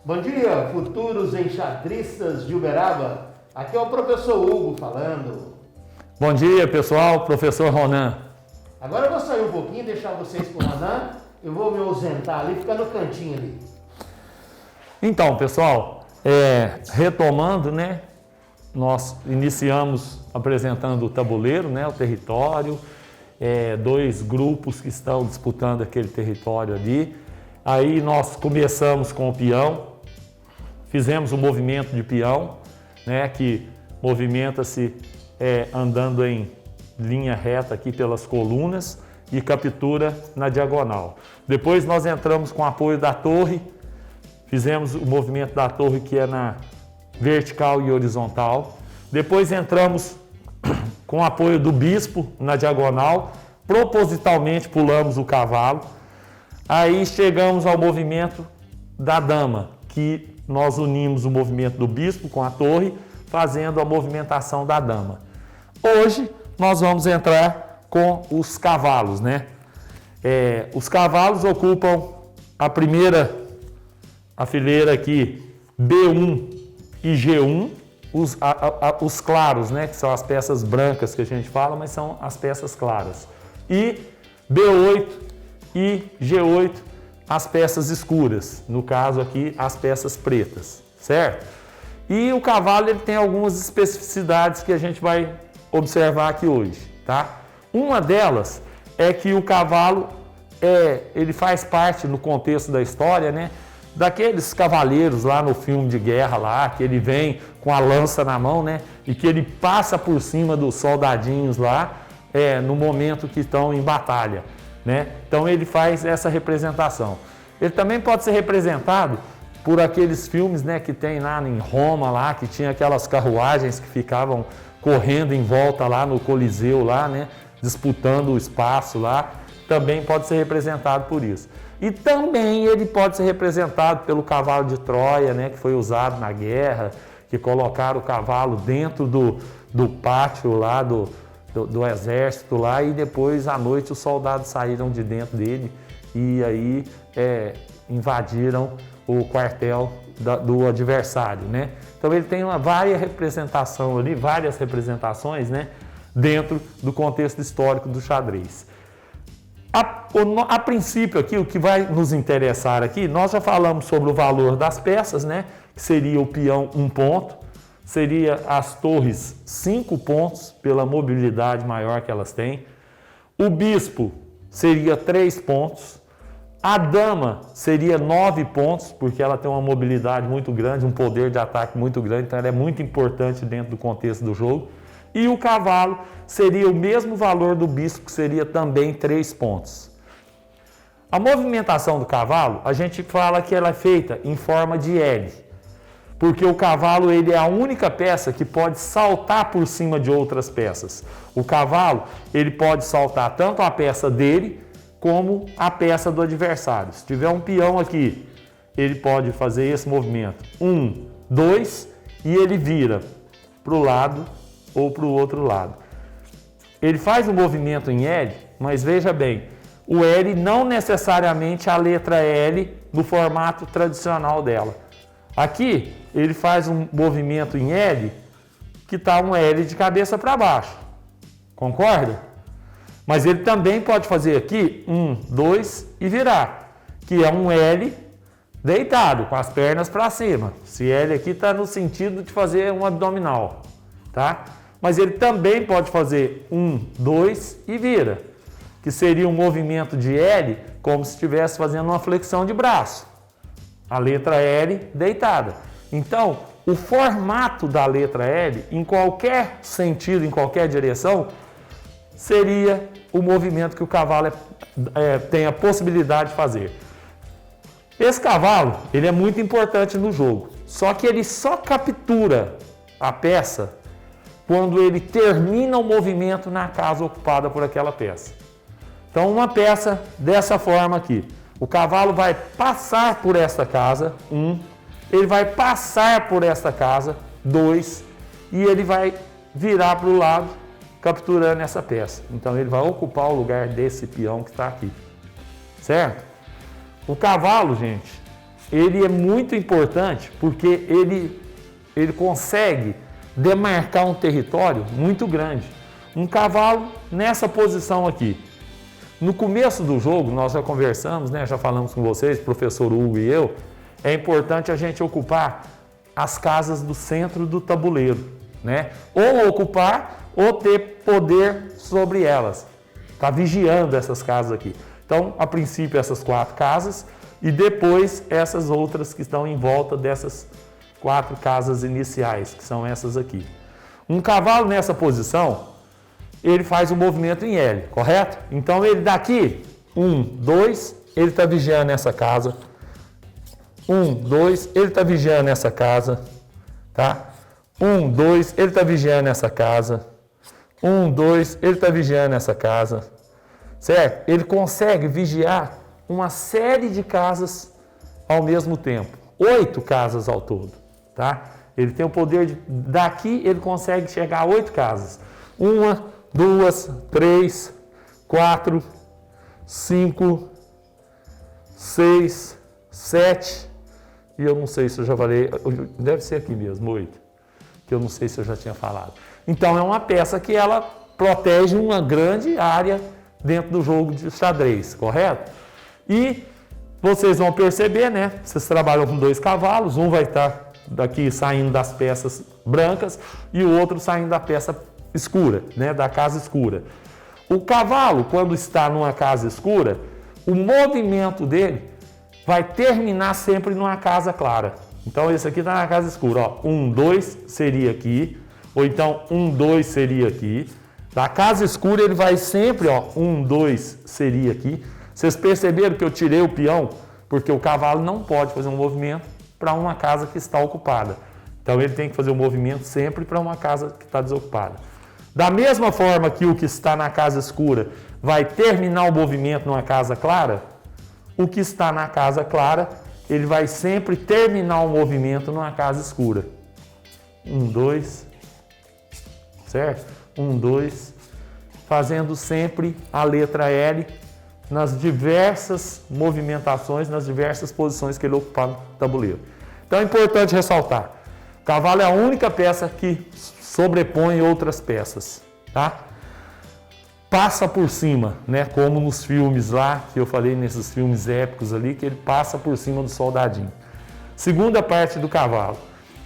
Bom dia, futuros enxadristas de Uberaba. Aqui é o professor Hugo falando. Bom dia, pessoal. Professor Ronan. Agora eu vou sair um pouquinho, deixar vocês com o Ronan. Eu vou me ausentar ali, ficar no cantinho ali. Então, pessoal, retomando, né? Nós iniciamos apresentando o tabuleiro, né? O território. Dois grupos que estão disputando aquele território ali. Aí nós começamos com o peão. Fizemos um movimento de peão, né, que movimenta-se andando em linha reta aqui pelas colunas e captura na diagonal. Depois nós entramos com o apoio da torre, fizemos o movimento da torre que é na vertical e horizontal. Depois entramos com o apoio do bispo na diagonal, propositalmente pulamos o cavalo. Aí chegamos ao movimento da dama, que nós unimos o movimento do bispo com a torre, fazendo a movimentação da dama. Hoje nós vamos entrar com os cavalos, né? Os cavalos ocupam a fileira aqui, B1 e G1, os claros, né? Que são as peças brancas que a gente fala, mas são as peças claras. E B8 e G8, as peças escuras, no caso aqui as peças pretas, certo? E o cavalo ele tem algumas especificidades que a gente vai observar aqui hoje, tá? Uma delas é que o cavalo ele faz parte no contexto da história, né? Daqueles cavaleiros lá no filme de guerra lá, que ele vem com a lança na mão, né? E que ele passa por cima dos soldadinhos lá, no momento que estão em batalha. Né? Então ele faz essa representação. Ele também pode ser representado por aqueles filmes, né, que tem lá em Roma, lá, que tinha aquelas carruagens que ficavam correndo em volta lá no Coliseu, lá, né, disputando o espaço lá. Também pode ser representado por isso. E também ele pode ser representado pelo cavalo de Troia, né, que foi usado na guerra, que colocaram o cavalo dentro do pátio lá do exército lá, e depois à noite os soldados saíram de dentro dele e aí invadiram o quartel do adversário, né? Então ele tem várias representações, né, dentro do contexto histórico do xadrez. A princípio aqui, o que vai nos interessar aqui, nós já falamos sobre o valor das peças, né, que seria o peão 1 ponto, seria as torres 5 pontos pela mobilidade maior que elas têm. O bispo seria 3 pontos. A dama seria 9 pontos, porque ela tem uma mobilidade muito grande, um poder de ataque muito grande, então ela é muito importante dentro do contexto do jogo. E o cavalo seria o mesmo valor do bispo, que seria também 3 pontos. A movimentação do cavalo, a gente fala que ela é feita em forma de L. Porque o cavalo ele é a única peça que pode saltar por cima de outras peças. O cavalo ele pode saltar tanto a peça dele como a peça do adversário. Se tiver um peão aqui, ele pode fazer esse movimento. 1, 2 e ele vira para o lado ou para o outro lado. Ele faz um movimento em L, mas veja bem, o L não necessariamente a letra L no formato tradicional dela. Aqui ele faz um movimento em L que está um L de cabeça para baixo, concorda? Mas ele também pode fazer aqui 1, 2 e virar, que é um L deitado, com as pernas para cima. Esse L aqui está no sentido de fazer um abdominal, tá? Mas ele também pode fazer 1, 2 e vira, que seria um movimento de L como se estivesse fazendo uma flexão de braço. A letra L deitada. Então, o formato da letra L, em qualquer sentido, em qualquer direção, seria o movimento que o cavalo tem a possibilidade de fazer. Esse cavalo, ele é muito importante no jogo. Só que ele só captura a peça quando ele termina o movimento na casa ocupada por aquela peça. Então, uma peça dessa forma aqui. O cavalo vai passar por esta casa, 1, ele vai passar por esta casa, 2, e ele vai virar para o lado, capturando essa peça. Então ele vai ocupar o lugar desse peão que está aqui, certo? O cavalo, gente, ele é muito importante porque ele consegue demarcar um território muito grande. Um cavalo nessa posição aqui. No começo do jogo, nós já conversamos, né? Já falamos com vocês, professor Hugo e eu, é importante a gente ocupar as casas do centro do tabuleiro, né? Ou ocupar ou ter poder sobre elas. Tá vigiando essas casas aqui. Então, a princípio, essas 4 casas e depois essas outras que estão em volta dessas 4 casas iniciais, que são essas aqui. Um cavalo nessa posição, ele faz o movimento em L, correto? Então, ele daqui, 1, 2, ele está vigiando essa casa. 1, 2, ele está vigiando essa casa, tá? 1, 2, ele está vigiando essa casa. 1, 2, ele está vigiando essa casa, certo? Ele consegue vigiar uma série de casas ao mesmo tempo, 8 casas ao todo, tá? Ele tem o poder de, daqui ele consegue chegar a 8 casas. 1, 2, 3, 4, 5, 6, 7, e eu não sei se eu já falei, deve ser aqui mesmo, 8, que eu não sei se eu já tinha falado. Então é uma peça que ela protege uma grande área dentro do jogo de xadrez, correto? E vocês vão perceber, né? Vocês trabalham com 2 cavalos, um vai estar daqui saindo das peças brancas e o outro saindo da peça escura, né? Da casa escura. O cavalo, quando está numa casa escura, o movimento dele vai terminar sempre numa casa clara. Então esse aqui está na casa escura, ó. 1, 2 seria aqui, ou então 1, 2 seria aqui. Da casa escura ele vai sempre, ó, 1, 2 seria aqui. Vocês perceberam que eu tirei o peão? Porque o cavalo não pode fazer um movimento para uma casa que está ocupada. Então ele tem que fazer o movimento sempre para uma casa que está desocupada. Da mesma forma que o que está na casa escura vai terminar o movimento numa casa clara, o que está na casa clara, ele vai sempre terminar o movimento numa casa escura. 1, 2, certo? 1, 2, fazendo sempre a letra L nas diversas movimentações, nas diversas posições que ele ocupar no tabuleiro. Então é importante ressaltar, o cavalo é a única peça que sobrepõe outras peças, tá? Passa por cima, né? Como nos filmes lá, que eu falei nesses filmes épicos ali, que ele passa por cima do soldadinho. Segunda parte do cavalo,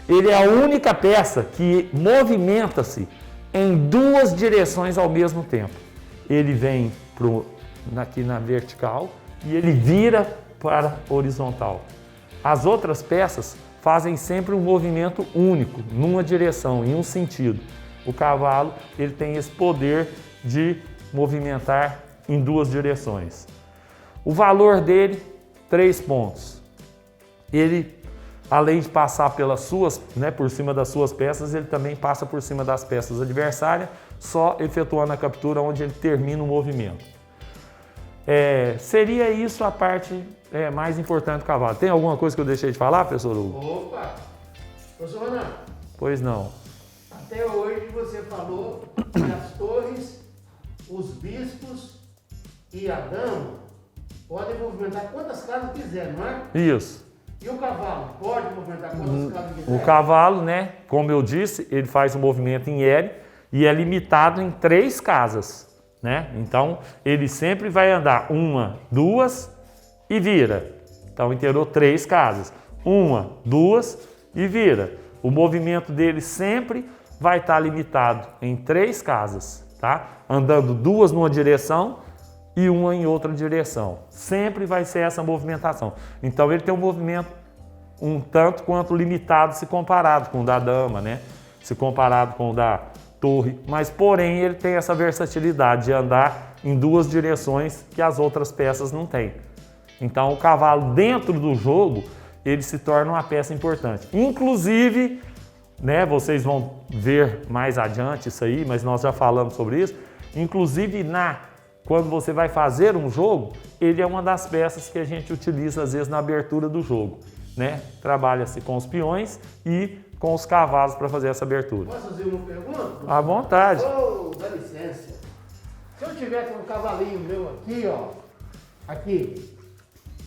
ele é a única peça que movimenta-se em 2 direções ao mesmo tempo. Ele vem aqui na vertical e ele vira para a horizontal. As outras peças fazem sempre um movimento único, numa direção, em um sentido. O cavalo ele tem esse poder de movimentar em 2 direções. O valor dele, 3 pontos. Ele, além de passar pelas suas, né, por cima das suas peças, ele também passa por cima das peças adversárias, só efetuando a captura onde ele termina o movimento. Seria isso a parte mais importante do cavalo. Tem alguma coisa que eu deixei de falar, professor Hugo? Opa! Professor Renan, Pois não. até hoje você falou que as torres, os bispos e a dama podem movimentar quantas casas quiser, não é? Isso. E o cavalo pode movimentar quantas casas quiser? O cavalo, né, como eu disse, ele faz o movimento em L e é limitado em 3 casas, né? Então, ele sempre vai andar 1, 2 e vira. Então, inteirou 3 casas. 1, 2 e vira. O movimento dele sempre vai estar limitado em 3 casas, tá? Andando 2 numa direção e 1 em outra direção. Sempre vai ser essa movimentação. Então, ele tem um movimento um tanto quanto limitado se comparado com o da dama, né? Se comparado com o da torre. Mas, porém, ele tem essa versatilidade de andar em 2 direções que as outras peças não têm. Então, o cavalo dentro do jogo, ele se torna uma peça importante. Inclusive, né, vocês vão ver mais adiante isso aí, mas nós já falamos sobre isso. Inclusive, quando você vai fazer um jogo, ele é uma das peças que a gente utiliza, às vezes, na abertura do jogo, né? Trabalha-se com os peões e com os cavalos para fazer essa abertura. Posso fazer uma pergunta? À vontade. Oh, dá licença. Se eu tiver com um cavalinho meu aqui, ó, aqui,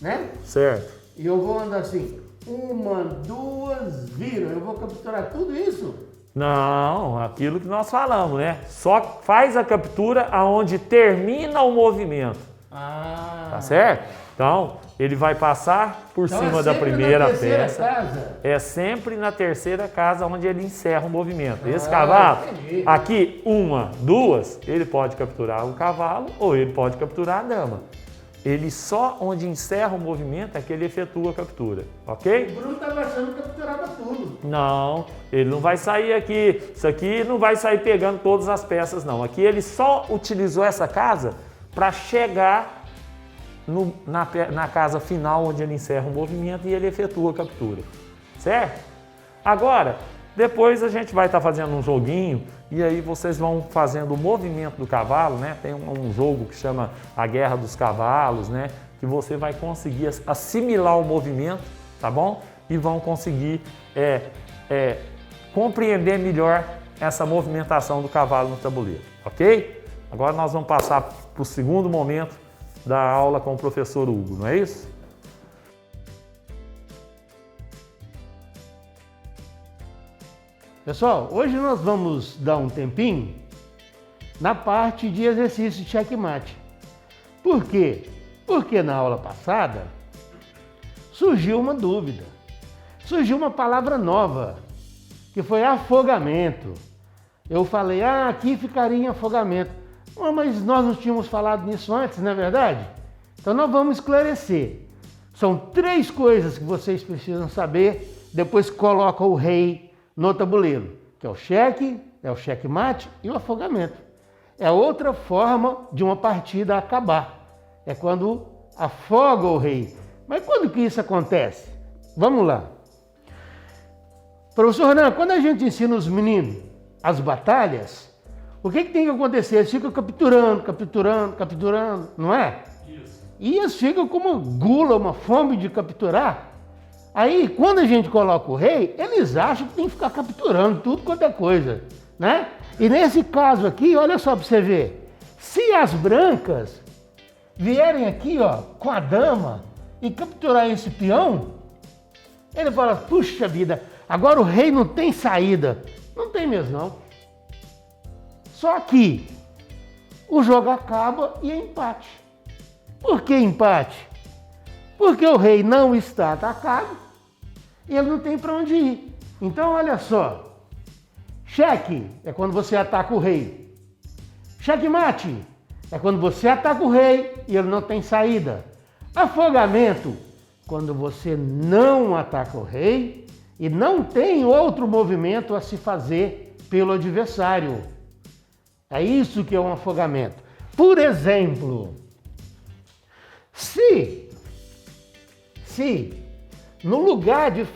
né? Certo. e eu vou andar assim, 1, 2, vira, eu vou capturar tudo isso? Não, aquilo que nós falamos, né? Só faz a captura aonde termina o movimento. Tá certo? Então, ele vai passar por cima da primeira peça. Casa. É sempre na terceira casa onde ele encerra o movimento. Esse cavalo, entendi. aqui 1, 2, ele pode capturar o cavalo ou ele pode capturar a dama. Ele só onde encerra o movimento é que ele efetua a captura, ok? O Bruno estava achando que capturava tudo. Não, ele não vai sair aqui, isso aqui não vai sair pegando todas as peças não. Aqui ele só utilizou essa casa para chegar na casa final onde ele encerra o movimento e ele efetua a captura, certo? Agora, depois a gente vai estar fazendo um joguinho e aí vocês vão fazendo o movimento do cavalo, né? Tem um jogo que chama a Guerra dos Cavalos, né? Que você vai conseguir assimilar o movimento, tá bom? E vão conseguir compreender melhor essa movimentação do cavalo no tabuleiro, ok? Agora nós vamos passar para o segundo momento da aula com o professor Hugo, não é isso? Pessoal, hoje nós vamos dar um tempinho na parte de exercício de checkmate. Por quê? Porque na aula passada surgiu uma dúvida, surgiu uma palavra nova, que foi afogamento. Eu falei, aqui ficaria em afogamento. Mas nós não tínhamos falado nisso antes, não é verdade? Então nós vamos esclarecer. São 3 coisas que vocês precisam saber, depois coloca o rei no tabuleiro, que é o cheque, é o checkmate e o afogamento. É outra forma de uma partida acabar. É quando afoga o rei. Mas quando que isso acontece? Vamos lá. Professor Renan, quando a gente ensina os meninos as batalhas, o que tem que acontecer? Eles ficam capturando, não é? Isso. E eles ficam com uma gula, uma fome de capturar. Aí, quando a gente coloca o rei, eles acham que tem que ficar capturando tudo quanto é coisa, né? E nesse caso aqui, olha só para você ver, se as brancas vierem aqui, ó, com a dama e capturar esse peão, ele fala, puxa vida, agora o rei não tem saída. Não tem mesmo, não. Só que o jogo acaba e é empate. Por que empate? Porque o rei não está atacado e ele não tem para onde ir. Então, olha só. Cheque é quando você ataca o rei. Checkmate é quando você ataca o rei e ele não tem saída. Afogamento, quando você não ataca o rei e não tem outro movimento a se fazer pelo adversário. É isso que é um afogamento. Por exemplo, se no lugar de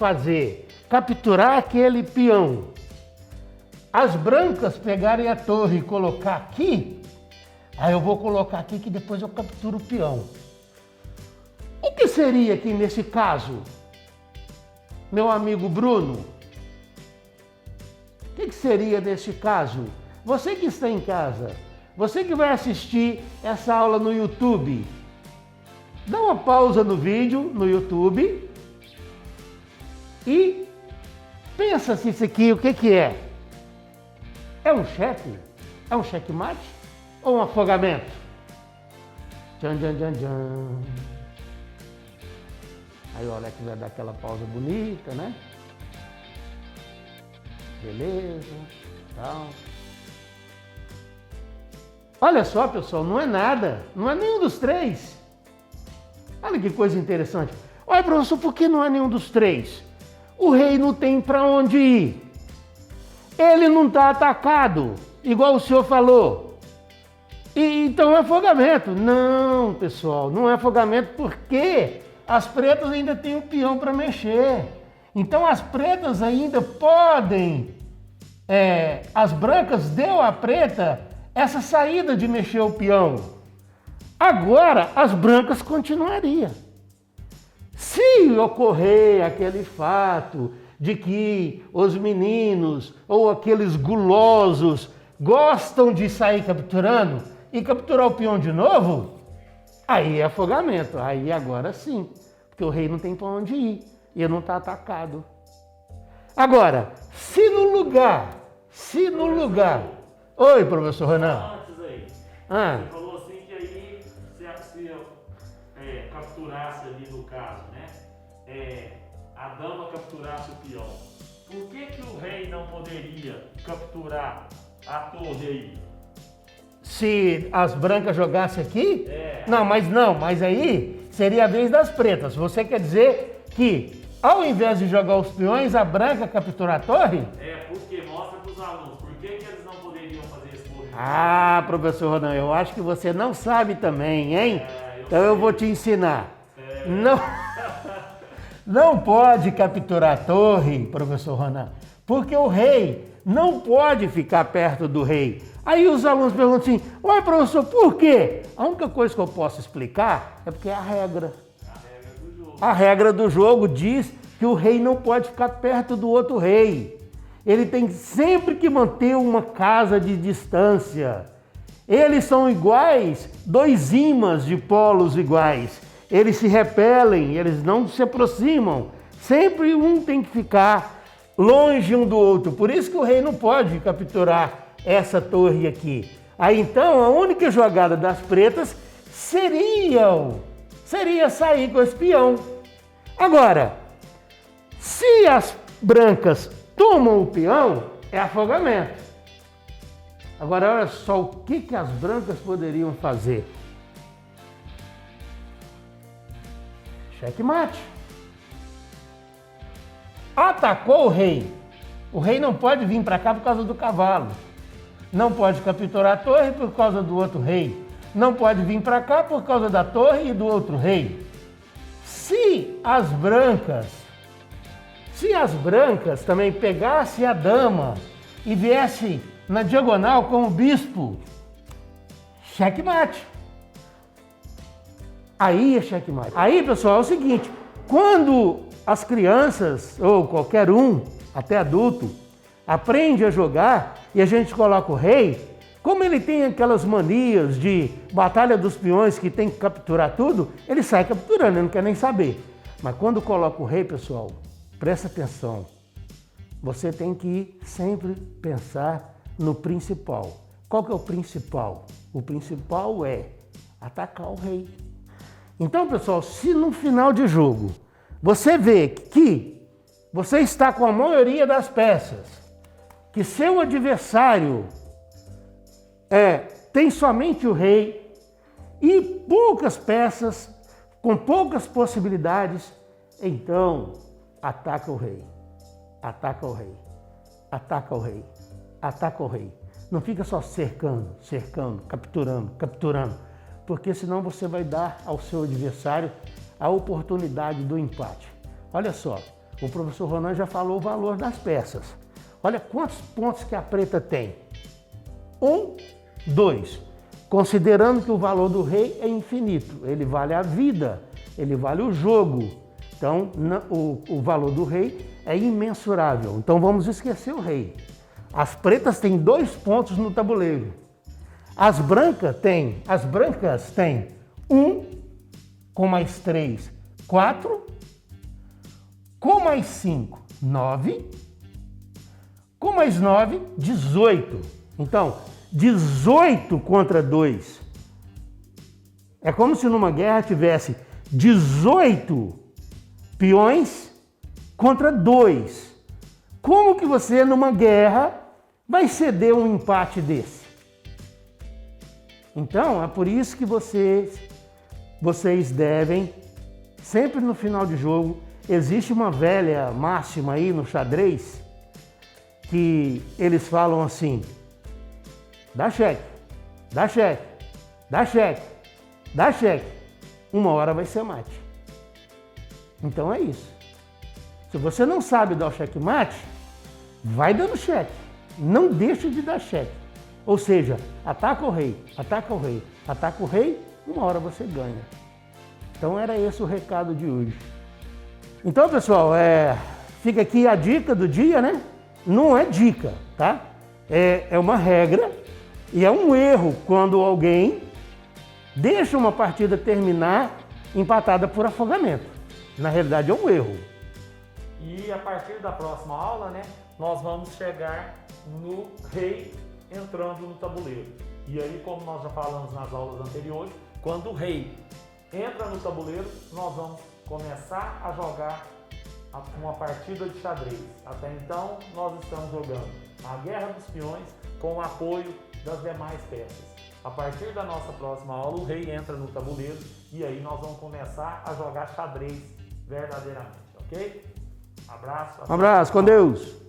capturar aquele peão, as brancas pegarem a torre e colocar aqui, aí eu vou colocar aqui que depois eu capturo o peão. O que seria aqui nesse caso, meu amigo Bruno? O que seria nesse caso? Você que está em casa, você que vai assistir essa aula no YouTube, dá uma pausa no vídeo no YouTube e pensa se isso aqui, o que é? É um cheque? É um checkmate? Ou um afogamento? Tchan, tchan, tchan, tchan. Aí o Alex vai dar aquela pausa bonita, né? Beleza, tal. Olha só, pessoal, não é nada, não é nenhum dos 3. Olha que coisa interessante. Olha, professor, por que não é nenhum dos 3? O rei não tem para onde ir. Ele não está atacado, igual o senhor falou. Então é afogamento. Não, pessoal, não é afogamento porque as pretas ainda têm um peão para mexer. Então as pretas ainda podem... as brancas deu à preta essa saída de mexer o peão. Agora as brancas continuariam. Se ocorrer aquele fato de que os meninos ou aqueles gulosos gostam de sair capturando e capturar o peão de novo, aí é afogamento, aí agora sim. porque o rei não tem para onde ir e ele não está atacado. Agora, se no lugar... Oi, professor Renan. Antes aí, Ah. você falou assim que aí se capturasse ali no caso, né? A dama capturasse o peão. Por que o rei não poderia capturar a torre aí? Se as brancas jogassem aqui? Mas aí seria a vez das pretas. Você quer dizer que, ao invés de jogar os peões, a branca capturar a torre? Porque mostra para os alunos. Por que eles não poderiam fazer esse movimento? Ah, professor Ronan, eu acho que você não sabe também, hein? Então eu vou te ensinar. Não pode capturar a torre, professor Ronan, porque o rei não pode ficar perto do rei. Aí os alunos perguntam assim, ué, professor, por quê? A única coisa que eu posso explicar é porque é a regra. A regra do jogo diz que o rei não pode ficar perto do outro rei. Ele tem sempre que manter uma casa de distância. Eles são iguais, dois ímãs de polos iguais. Eles se repelem, eles não se aproximam. Sempre um tem que ficar longe um do outro. Por isso que o rei não pode capturar essa torre aqui. Aí então a única jogada das pretas seria sair com esse peão. Agora, se as brancas tomam o peão, é afogamento. Agora olha só o que as brancas poderiam fazer. Checkmate. Atacou o rei. O rei não pode vir para cá por causa do cavalo. Não pode capturar a torre por causa do outro rei. Não pode vir para cá por causa da torre e do outro rei. Se as brancas também pegassem a dama e viessem na diagonal com o bispo, checkmate. Aí é checkmate. Aí, pessoal, é o seguinte, quando as crianças, ou qualquer um, até adulto, aprende a jogar e a gente coloca o rei, como ele tem aquelas manias de batalha dos peões que tem que capturar tudo, ele sai capturando, ele não quer nem saber. Mas quando coloca o rei, pessoal, presta atenção, você tem que sempre pensar no principal. Qual que é o principal? O principal é atacar o rei. Então, pessoal, se no final de jogo você vê que você está com a maioria das peças, que seu adversário tem somente o rei e poucas peças, com poucas possibilidades, então ataca o rei, ataca o rei, ataca o rei, ataca o rei. Não fica só cercando, capturando, porque senão você vai dar ao seu adversário a oportunidade do empate. Olha só, o professor Ronan já falou o valor das peças. Olha quantos pontos que a preta tem. 1, 2. Considerando que o valor do rei é infinito, ele vale a vida, ele vale o jogo. Então, o valor do rei é imensurável. Então, vamos esquecer o rei. As pretas têm 2 pontos no tabuleiro. As brancas têm 1, com mais 3, 4, com mais 5, 9, com mais 9, 18. Então, 18 contra 2. É como se numa guerra tivesse 18 peões contra 2. Como que você, numa guerra, vai ceder um empate desse? Então, é por isso que vocês devem, sempre no final de jogo, existe uma velha máxima aí no xadrez, que eles falam assim, dá cheque, dá cheque, dá cheque, dá cheque, uma hora vai ser mate. Então é isso. Se você não sabe dar o checkmate, vai dando cheque, não deixa de dar cheque. Ou seja, ataca o rei, ataca o rei, ataca o rei, uma hora você ganha. Então era esse o recado de hoje. Então, pessoal, fica aqui a dica do dia, né? Não é dica, tá? É uma regra e é um erro quando alguém deixa uma partida terminar empatada por afogamento. Na realidade é um erro. E a partir da próxima aula, né, nós vamos chegar no rei entrando no tabuleiro. E aí, como nós já falamos nas aulas anteriores, quando o rei entra no tabuleiro, nós vamos começar a jogar uma partida de xadrez. Até então, nós estamos jogando a Guerra dos Peões com o apoio das demais peças. A partir da nossa próxima aula, o rei entra no tabuleiro e aí nós vamos começar a jogar xadrez verdadeiramente, ok? Abraço. Um abraço, com Deus.